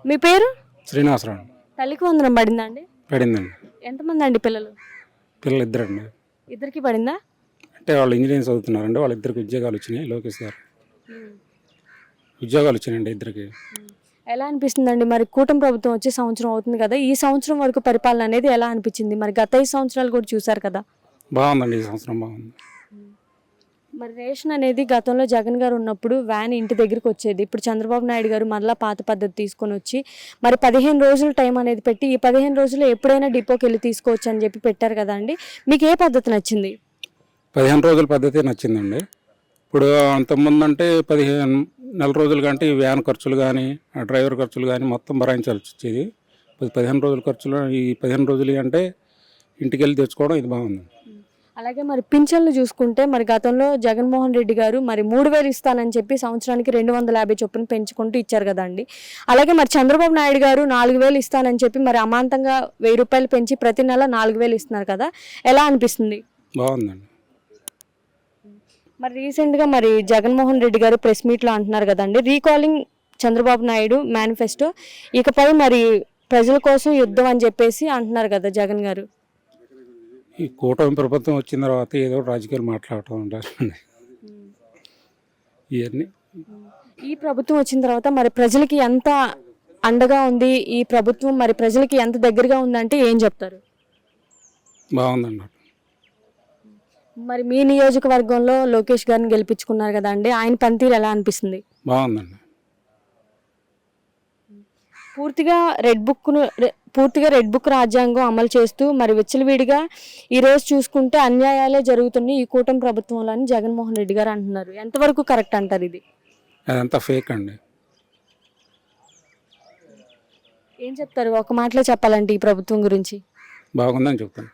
మీ పేరు? శ్రీనివాసరావు. తల్లికి వందనం పడిందా అండి? పడిందండి. ఎంతమంది అండి పిల్లలు? పిల్లలు ఇద్దరండి. ఇద్దరికి పడిందా? అంటే వాళ్ళు ఇంజనీరింగ్ చదువుతున్నారండి. వాళ్ళిద్దరికి ఉద్యోగాలు వచ్చినాయి. లోకేష్ గారు ఉద్యోగాలు వచ్చినాయండి ఇద్దరికి. ఎలా అనిపిస్తుందండి మరి కూటమి ప్రభుత్వం వచ్చి సంవత్సరం అవుతుంది కదా, ఈ సంవత్సరం వరకు పరిపాలన అనేది ఎలా అనిపించింది? మరి గత 5 సంవత్సరాలు కూడా చూశారు కదా. బాగుందండి, ఈ సంవత్సరం బాగుంది. మరి రేషన్ అనేది గతంలో జగన్ గారు ఉన్నప్పుడు వ్యాన్ ఇంటి దగ్గరికి వచ్చేది. ఇప్పుడు చంద్రబాబు నాయుడు గారు మరలా పాత పద్ధతి తీసుకొని వచ్చి మరి 15 రోజులు టైం అనేది పెట్టి ఈ 15 రోజుల్లో ఎప్పుడైనా డిపోకి వెళ్ళి తీసుకోవచ్చు అని చెప్పి పెట్టారు కదా అండి. మీకు ఏ పద్ధతి నచ్చింది? 15 రోజుల పద్ధతి నచ్చిందండి. ఇప్పుడు అంతకుముందు అంటే 15 నెల రోజులు కంటే ఈ వ్యాన్ ఖర్చులు కానీ ఆ డ్రైవర్ ఖర్చులు కానీ మొత్తం భరాయించాల్సి వచ్చేది. 15 రోజుల ఖర్చులు ఈ 15 రోజులు అంటే ఇంటికి వెళ్ళి తెచ్చుకోవడం ఇది బాగుంది. అలాగే మరి పింఛన్లు చూసుకుంటే మరి గతంలో జగన్మోహన్ రెడ్డి గారు మరి 3,000 ఇస్తానని చెప్పి సంవత్సరానికి 250 చొప్పున పెంచుకుంటూ ఇచ్చారు కదండి. అలాగే మరి చంద్రబాబు నాయుడు గారు 4,000 ఇస్తానని చెప్పి మరి అమాంతంగా 1,000 రూపాయలు పెంచి ప్రతి నెల 4,000 ఇస్తున్నారు కదా, ఎలా అనిపిస్తుంది? బాగుందండి. మరి రీసెంట్గా మరి జగన్మోహన్ రెడ్డి గారు ప్రెస్ మీట్లో అంటున్నారు కదండి, రీకాలింగ్ చంద్రబాబు నాయుడు మేనిఫెస్టో, ఇకపై మరి ప్రజల కోసం యుద్ధం అని చెప్పేసి అంటున్నారు కదా జగన్ గారు. ఈ కూటమి ప్రభుత్వం వచ్చిన తర్వాత ఏదో రాజకీయాలు మాట్లాడటం ఉంటారండి ఇవన్నీ. ఈ ప్రభుత్వం వచ్చిన తర్వాత మరి ప్రజలకి ఎంత అండగా ఉంది ఈ ప్రభుత్వం, మరి ప్రజలకి ఎంత దగ్గరగా ఉందంటే ఏం చెప్తారు? బాగుందండి. మరి మీ నియోజకవర్గంలో లోకేష్ గారిని గెలిపించుకున్నారు కదా అండి, ఆయన పనితీరు ఎలా అనిపిస్తుంది? బాగుందండి. పూర్తిగా రెడ్ బుక్ రాజ్యాంగం అమలు చేస్తూ మరి విచ్చలవిడిగా ఈరోజు చూసుకుంటే అన్యాయాలే జరుగుతున్నాయి ఈ కూటమి ప్రభుత్వంలో అని జగన్మోహన్ రెడ్డి గారు అంటున్నారు. ఎంతవరకు కరెక్ట్ అంటారు ఇది? అదంతా ఫేక్ అండి. ఏం చెప్తారు ఒక మాటలో చెప్పాలంటే ఈ ప్రభుత్వం గురించి? బాగుందని చెప్తాను.